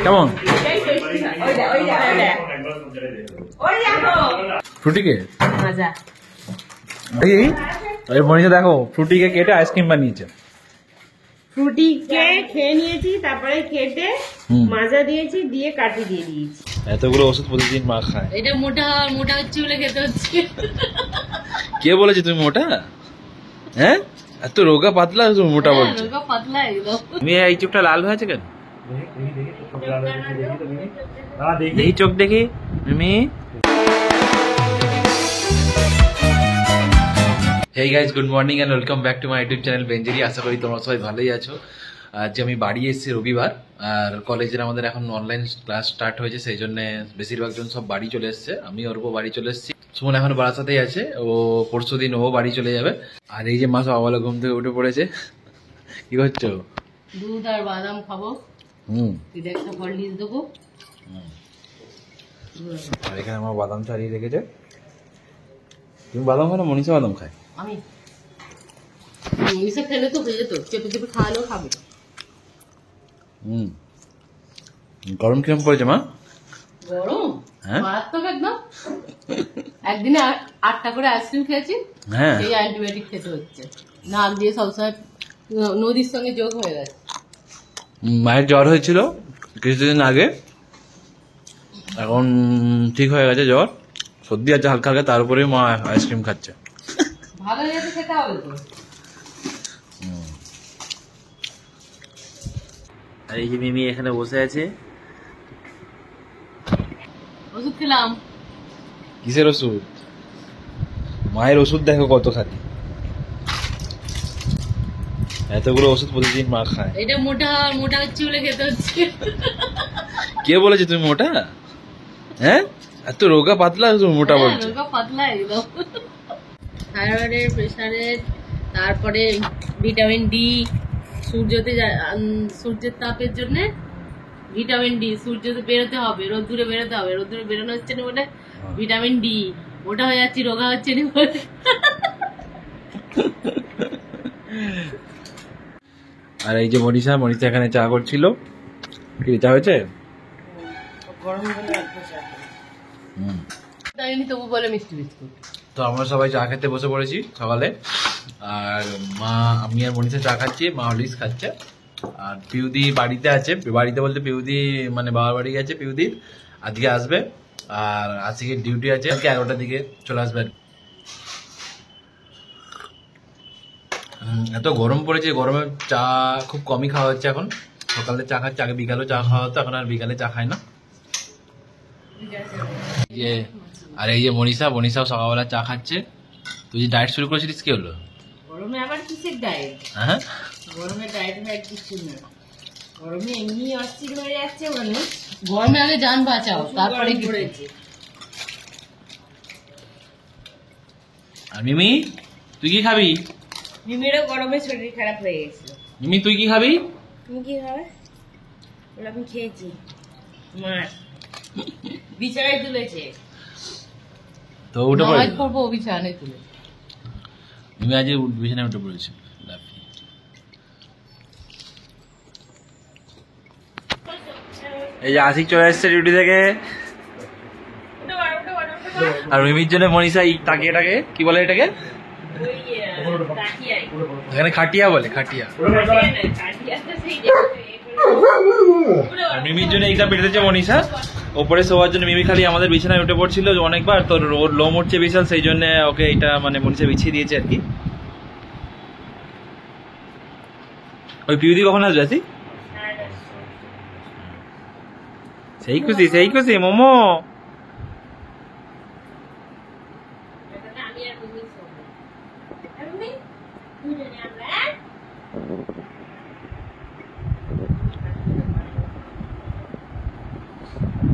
কেমন ফ্রুটি কেক? মনীষা দেখো ফ্রুটি কেক কেটে আইসক্রিম বানিয়েছে। ফ্রুটি কেক খেয়ে নিয়েছি, তারপরে কেটে মাজা দিয়েছি, দিয়ে কাটি দিয়ে দিয়েছি। এতগুলো ওষুধ প্রতিদিন মা খায়। এটা মোটা মোটা হচ্ছে বলে খেতে হচ্ছে। কে বলেছে তুমি মোটা? হ্যাঁ, এত রোগা পাতলা তুমি মোটা বলছো? রোগা পাতলা একদম। তুমি এই চোখটা লাল হয়েছে কেন? দেখি চোখ দেখি Mimi. Hey guys, good morning and welcome back to my YouTube channel বেঞ্জেরি। আশা করি তোমরা সবাই ভালোই আছো। আজ আমি বাড়ি এসেছি রবিবার, আর কলেজের আমাদের এখন অনলাইন ক্লাস স্টার্ট হয়েছে, সেই জন্য বেশিরভাগ জন সব বাড়ি চলে এসছে। আমি ওরও বাড়ি চলে এসেছি। সুমন এখন বারাসাতেই আছে, ও পরশু দিন ও বাড়ি চলে যাবে। আর এই যে মা সকালে ঘুম থেকে উঠে পড়েছে। কি করছো? দুধ আর বাদাম খাবো। এটা একটা হরলিক্স দেবো। আর এখানে আমার বাদাম ছাড়িয়ে রেখেছে। তুমি বাদাম খাও না? মনীষা বাদাম খায়। আমি মনীষা খেলে তো হয়ে যেত, চেপে চেপে খাওয়ালেও খাবে। গরম কিরম পড়েছে মা? গরম মারাত্মক একদম। একদিনে 8টা করে আইসক্রিম খেয়েছি, সেই অ্যান্টিবায়োটিক খেতে হচ্ছে। নাক দিয়ে সবসময় নদীর সঙ্গে যোগ হয়ে গেছে। মায়ের জ্বর হয়েছিল কিছুদিন আগে, এখন ঠিক হয়ে গেছে জ্বর, সর্দি আছে হালকা হালকা, তার উপরে মা আইসক্রিম খাচ্ছে। ভালো হয়ে গেছে, খেতে হবে তো। আর এই যে মিমি এখানে বসে আছে। ওষুধ খেলাম। কিসের ওষুধ? মায়ের ওষুধ দেখো কত খালি, এতগুলো ওষুধ প্রতিদিন মা খায়। এটা মোটা মোটা হচ্ছে বলে খেতে হচ্ছে। কে বলেছে তুমি মোটা? হ্যাঁ, এত রোগা পাতলা তুমি মোটা বলছো? রোগা পাতলা একদম। থাইরয়েডের, প্রেসারের, তারপরে ভিটামিন ডি, সূর্যের তাপের জন্য ভিটামিন ডি সূর্যতে বেরোতে হবে, রোদ্দুরে বেরোতে হবে। রোদ্দুরে বেরোনো হচ্ছে না বলে ভিটামিন ডি ওটা হয়ে যাচ্ছে, রোগা হচ্ছে না বলে। আর এই যে মনীষা এখানে চা করছিল। কি চা হয়েছে? তবু বলে মিষ্টি বিস্কুট। তো আমরা সবাই চা খেতে বসে পড়েছি সকালে। আর মা, আমি আর মনীষা চা খাচ্ছি, মা হরলিক্স খাচ্ছে। আর পিউদি বাড়িতে আছে, বাড়িতে বলতে পিউদি মানে বাবার বাড়ি গেছে। পিউদি আজকে আসবে, আর আজকে ডিউটি আছে, আজকে 11টার দিকে চলে আসবে। এত গরম পড়েছে, গরমে চা খুব কমই খাওয়া হচ্ছে এখন। সকালে চা খাচ্ছে, আগে বিকালেও চা খাওয়া হতো, এখন আর বিকালে চা খায় না। আর এই যে মনীষাও সকালবেলা চা খাচ্ছে। তুই যে ডায়েট শুরু করেছিলিস, কি হলো? গরমে আবার কিসের ডায়েট? হ্যাঁ, গরমে ডায়েট কিছু না, গরমে এমনি অস্থির হয়ে যাচ্ছে মানুষ। গরমে আগে জান বাঁচাও, তারপরে কি হয়েছে। আর মিমি তুই কি খাবি? মিমিরও গরমে শরীর খারাপ হয়ে গেছে। মিমি তুই কি খাবি? তুমি কি খাবে? বলে আমি খেয়েছি। মাছ বিছানায় তুলেছে, তো উঠে পড়ে করবো বিছানায় তুলে। মিমি আজ বিছানায় উঠে পড়েছে। এই যে আশিক চলে এসছে ডিউটি থেকে। আর মিমির জন্য মনীষা তাকিয়েটাকে কি বলে, এটাকে এখানে খাটিয়া বলে, খাটিয়া। আর মিমির জন্য এইটা বেঁধেছে মনীষা ওপরে শোয়ার জন্য। মিমি খালি আমাদের বিছানায় উঠে পড়ছিল অনেকবার, তো ওর লোম উঠছে বিশাল, সেই জন্য ওকে এটা মানে মনীষা বিছিয়ে দিয়েছে আর কি। ওই পিউদি কখন আসবে? আসি সেই খুশি মোমো।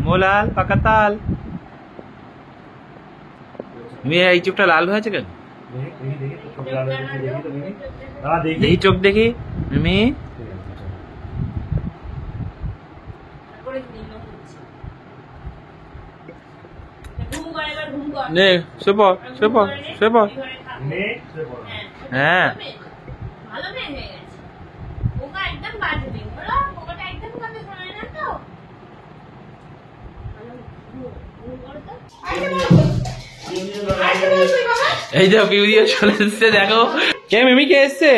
মোলাল পাকাতাল। তুমি এই চোখটা লাল হয়েছে কেন? দেখি চোখ দেখি মিমি। নে শুয়ে হ্যাঁ, এই যে পিউদিও চলে এসছে, দেখো কে মিমি কে এসছে,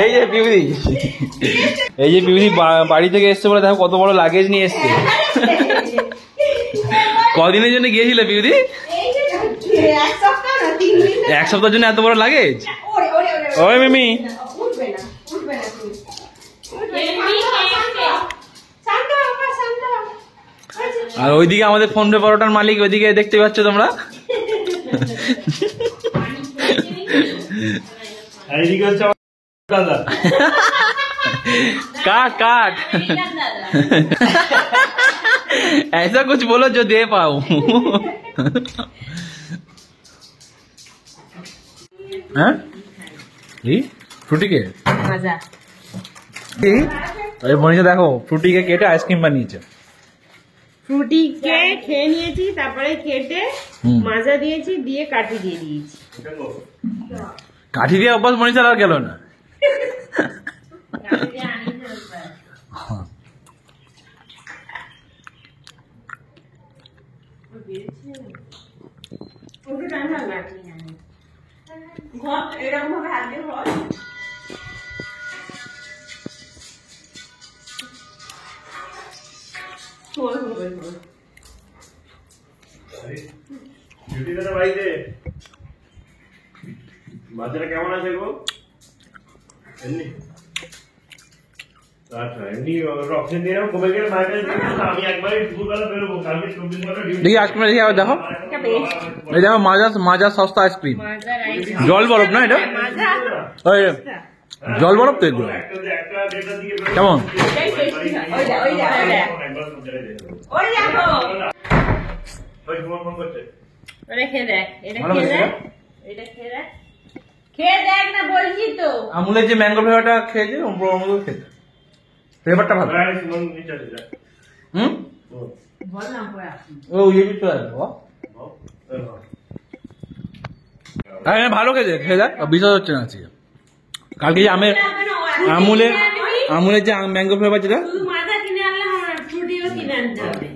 এই যে পিউদি, এই যে পিউদি বাড়ি থেকে এসছে বলে দেখো কত বড় লাগেজ নিয়ে এসছে। কদিনের জন্য গিয়েছিল পিউদি? এক সপ্তাহের জন্য এত বড় লাগেজ? ওই মিমি, আর ওইদিকে আমাদের ফোন পে পরোটার মালিক, ওইদিকে দেখতে পাচ্ছ তোমরা। काट काट ऐसा कुछ बोलो जो दे पाऊं। फ्रूटी के मजा, মনীষা দেখো ফ্রুটি কে কেটে আইসক্রিম বানিয়েছে। ফ্রুটি কে খেয়ে নিয়েছি, তারপরে কেটে মাজা দিয়েছি, দিয়ে কাঠি দিয়ে দিয়েছি। কাঠি দিয়ে অভ্যাস মনীষার আর গেল না। এরকম ভাবে হাত দিয়ে হয়। বাচ্চাটা কেমন আছে গো? এমনি আচ্ছা, এমনি অপশন দিয়ে নাও, কবে গেলে মায়ের কাছে যাবো? আমি একবারই দুপুরবেলা বেরোবো, কালকে 24 ঘন্টা ডিউটি। দেখি আইসক্রিম দেখি আবার দেখো, এই দেখো মাজা, মাজা সস্তা আইসক্রিম, জল বরফ না এটা? ওই জল বরফ তো এগুলো কেমন? খেয়ে দেখ, এটা খেয়ে দেখ, এটা খেয়ে দেখ, খেয়ে দেখ না বলছি তো। আমুলের যে ম্যাঙ্গো ফ্লেভারটা খেয়েছে অমুল খেতে, ফ্লেভারটা ভালো। হুম, ও ইয়ে তো ভালো খেতে, খেয়ে দেখ, বিশ্বাস হচ্ছে না আজকে। কালকে যে আমুলের যে ম্যাঙ্গো ফ্লেভার যেটা, শুধু মাজা কিনে আনলে হবে না, ফ্রুটিও কিনে আনতে হবে।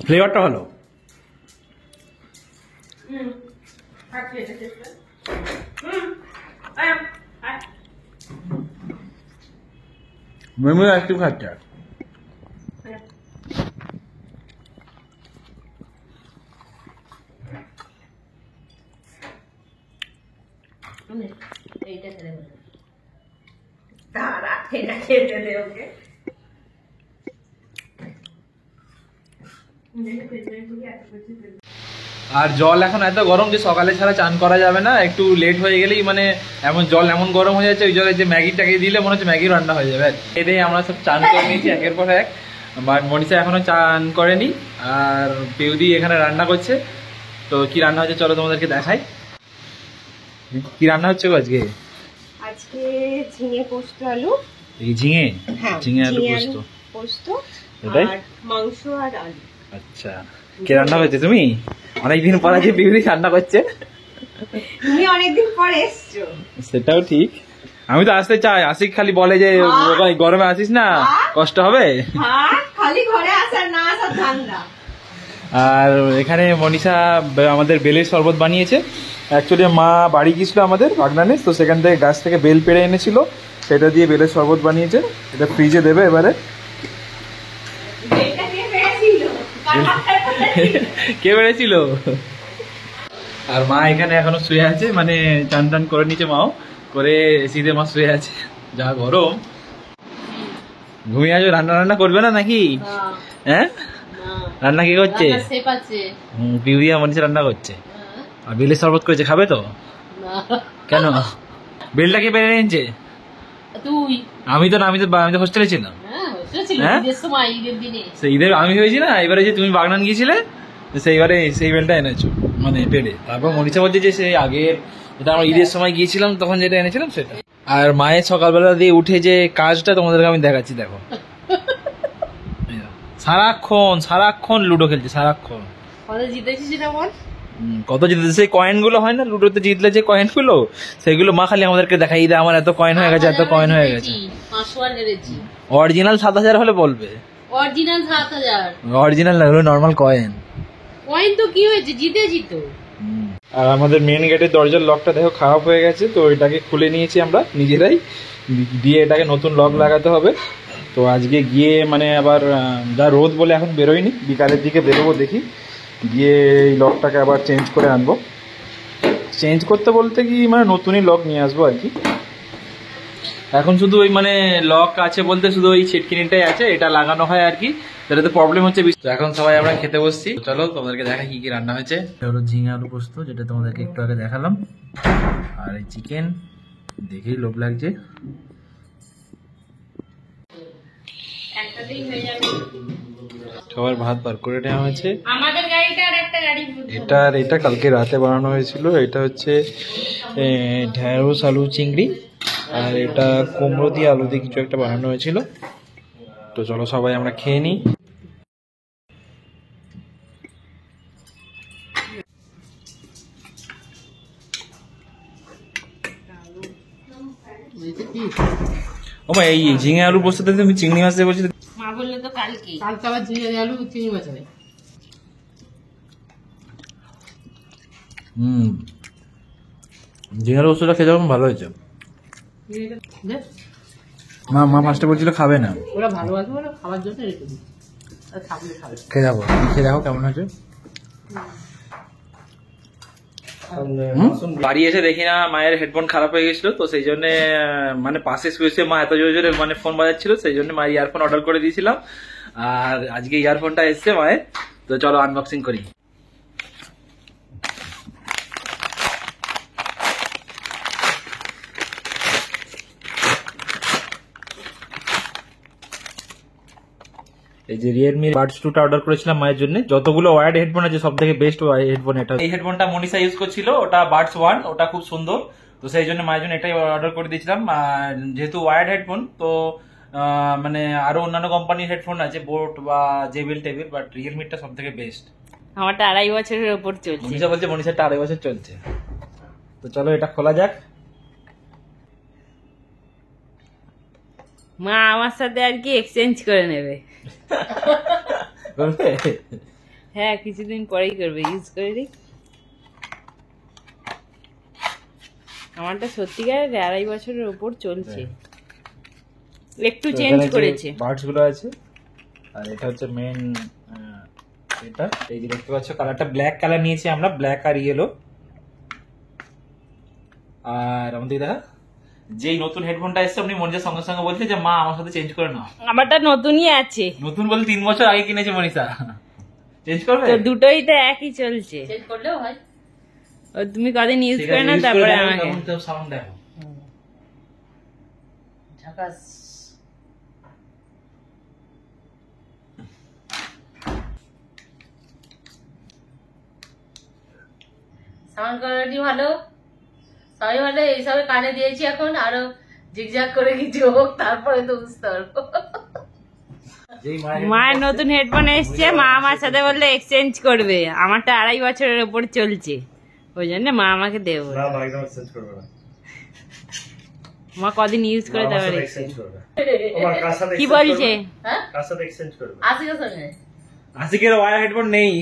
ফ্লেভারটা ভালো। মেমো আইসক্রিম খাচ্ছে। এইটা খেলে তারা খেতে দে ওকে। আর জল এখন এত গরম যে সকালে ছাড়া চান করা যাবে না, একটু লেট হয়ে গেলেই মানে এমন জল এমন গরম হয়ে যাচ্ছে, ওই জলে যে ম্যাগিটাকে দিলে মনে হচ্ছে ম্যাগি রান্না হয়ে যাবে। এতে আমরা সব চান করে নিয়েছি একের পর এক, মনীষা এখনো চান করেনি, আর পেউদি এখানে রান্না করছে। তো কি রান্না হচ্ছে চলো তোমাদেরকে দেখাই। কি রান্না হচ্ছে গো আজকে? আজকে ঝিঙে পোস্ত আলু। এই ঝিঙে, ঝিঙে আলু পোস্ত, পোস্ত এটাই আর মাংস আর আলু। আচ্ছা, কে রান্না করছে? তুমি? অনেকদিন পর আজকে পিউদি রান্না করছে। তুমি অনেকদিন পর এসছো। সেটাও ঠিক, আমি তো আসতে চাই, আসি খালি বলে যে গরমে আসিস না, কষ্ট হবে। হ্যাঁ, খালি ঘরে আসার না আসার ধান্দা। আর এখানে মনীষা আমাদের বেলের শরবত বানিয়েছে। অ্যাকচুয়ালি মা বাড়ি গিয়েছিল আমাদের বাগনানে, তো সেখান থেকে গাছ থেকে বেল পেড়ে এনেছিল, সেটা দিয়ে বেলের শরবত বানিয়েছে। এটা ফ্রিজে দেবে এবারে। কে বেড়েছিল? আর মা এখানে এখনো শুয়ে আছে, মানে চান টান করে নিচে মাও করে, শীতে মা শুয়ে আছে, যা গরম। ঘুমিয়ে আছো, রান্না রান্না করবে না নাকি? হ্যাঁ, রান্না কি করছে? পিউরিয়া মনীষা রান্না করছে, আর বেলের শরবত করেছে, খাবে তো? কেন? বেলটা কে পেরে এনেছে? তুই। আমি তো না, আমি তো হোস্টেলে ছিলাম। হ্যাঁ, সেই ঈদের আমি হয়েছি না, এবারে যে তুমি বাগনান গিয়েছিলে সেইবারে সেই বেলটা এনেছো মানে পেড়ে। তারপর মনীষা বলছে যে সেই আগের, যেটা আমরা ঈদের সময় গিয়েছিলাম তখন যেটা এনেছিলাম সেটা। আর মায়ের সকালবেলা দিয়ে উঠে যে কাজটা তোমাদেরকে আমি দেখাচ্ছি, দেখো সারাক্ষণ লুডো খেলছে, সারাক্ষণ। কত জিতেছে, সেই কয়েন গুলো হয় না লুডোতে জিতলে যে কয়েন গুলো, সেগুলো মা খালি আমাদেরকে দেখাই দেয়, আমার এত কয়েন হয়ে গেছে, এত কয়েন হয়ে গেছে। অরিজিনাল 7,000 হলে বলবে। অরিজিনাল 7000 অরিজিনাল না, হলো নর্মাল কয়েন। কয়েন তো কি হয়েছে, জিতেছি তো। আর আমাদের মেন গেটের দরজার লকটা দেখো খারাপ হয়ে গেছে, তো এটাকে খুলে নিয়েছি আমরা নিজেরাই, দিয়ে এটাকে নতুন লক লাগাতে হবে। তো আজকে গিয়ে মানে আবার যা রোদ বলে এখন বেরোয়নি, বিকালের দিকে বেরোবো, দেখি গিয়ে এই লকটাকে আবার চেঞ্জ করে আনবো। চেঞ্জ করতে বলতে কি মানে নতুনই লক নিয়ে আসবো আর কি। এখন শুধু ওই মানে লক আছে বলতে শুধু ওই ছিটকিনিটাই আছে, এটা লাগানো হয় আর কি, তাহলে প্রবলেম হচ্ছে। তো এখন সবাই আমরা খেতে বসছি, চলো তোমাদেরকে দেখা কি কি রান্না হয়েছে। এটা হলো ঝিঙে আলু পোস্ত, যেটা তোমাদেরকে একটু আগে দেখালাম, আর এই চিকেন, দেখেই লোভ লাগছে। সবার ভাত বার করে নেওয়া হয়েছে। আমাদের গাড়িটা আর একটা গাড়ি এটা কালকে রাতে বানানো হয়েছিল। এটা হচ্ছে ঢেঁড়স আলু চিংড়ি, আর এটা কুমড়ো দিয়ে আলু দিয়ে কিছু একটা বানানো হয়েছিল। তো চলো সবাই আমরা খেয়ে নিই। ও মা, এই ঝিঙে আলু পোস্ততে তুমি চিংড়ি মাছ দিয়ে বলছি? মা বললে তো কালকে আবার ঝিঙে আলু চিংড়ি মাছ হবে। ঝিঙে আলু পোস্তটা খেতে আমার ভালো হয়েছে। মা ফার্স্টে বলছিল খাবে না, ওরা ভালোবাসে, ওরা খাওয়ার জন্য রেখে দিই, আর থাকলে খাবে। খেয়ে যাবো, খেয়ে দেখো কেমন হয়েছে। বাড়ি এসে দেখি না মায়ের হেডফোন খারাপ হয়ে গেছিল, তো সেই জন্য মানে পাশে শুয়ে মা এত জোরে জোরে মানে ফোন বাজাচ্ছিল, সেই জন্য মায়ের ইয়ারফোন অর্ডার করে দিয়েছিলাম। আর আজকে ইয়ারফোনটা এসছে মায়ের, তো চলো আনবক্সিং করি। এই যে রিয়েলমি বাডস 2টা অর্ডার করেছিলাম মায়ের জন্য। যতগুলো ওয়্যার্ড হেডফোন আছে সব থেকে বেস্ট হেডফোন এটা। এই হেডফোনটা মনিষা ইউজ করছিল, ওটা বাডস 1, ওটা খুব সুন্দর, তো সেই জন্য মায়ের জন্য এটাই অর্ডার করে দিয়েছিলাম। যেহেতু ওয়্যার্ড হেডফোন, তো মানে আরো অন্যান্য কোম্পানির হেডফোন আছে, বোট বা জেবিল টেবিল, বাট রিয়েলমিটা সব থেকে বেস্ট। আমারটা 2.5 বছরের উপর চলছে। মনিষা বলছে মনিষাটা 2.5 বছর চলছে। তো চলো এটা খোলা যাক। মা আমার সাথে আর কি এক্সচেঞ্জ করে নেবে। হ্যাঁ, কিছুদিন পরেই করবে, ইউজ করে দিই। আমারটা সত্যিকার 2.5 বছরের উপর চলছে, একটু চেঞ্জ করেছে। বাডস গুলো আছে, আর এটা হচ্ছে মেন। এটা এই যে দেখতে পাচ্ছ, কালারটা ব্ল্যাক কালার নিয়েছি আমরা, ব্ল্যাক আর ইয়েলো। আর আমাদের দেখা যেই নতুন হেডফোনটা এসছে, আপনি মনিষার সঙ্গে সঙ্গে বলছে যে মা আমার সাথে চেঞ্জ করে নাও। আমারটা নতুনই আছে। নতুন বলে 3 বছর আগে কিনেছে মনিষা, চেঞ্জ করবে? তো দুটোই তো একই চলছে। চেঞ্জ করলেও হয়। ও তুমি কদিন ইউজ করে না, তারপরে আমাকে সাউন্ড দেখো। ঝাকাস। সাউন্ড কোয়ালিটি ভালো, সবাই ভালো। এইসবে কানে দিয়েছি, এখন আরো ঝিকঝাক করে কিছু হোক, তারপরে তো বুঝতে পারবো। মায়ের নতুন হেডফোন এসছে, মা আমার সাথে বললে এক্সচেঞ্জ করবে। আমারটা 2.5 বছরের উপর চলছে, ওই জন্য মা আমাকে দেবো। না মা একদম এক্সচেঞ্জ করবে না। মা কদিন ইউজ করে তারপরে এক্সচেঞ্জ করবে। ও মা কার সাথে কি exchange বলছে? করবে? হ্যাঁ, কার সাথে এক্সচেঞ্জ করবে? আশিকের সঙ্গে। আশিকের ওয়্যার হেডফোন নেই।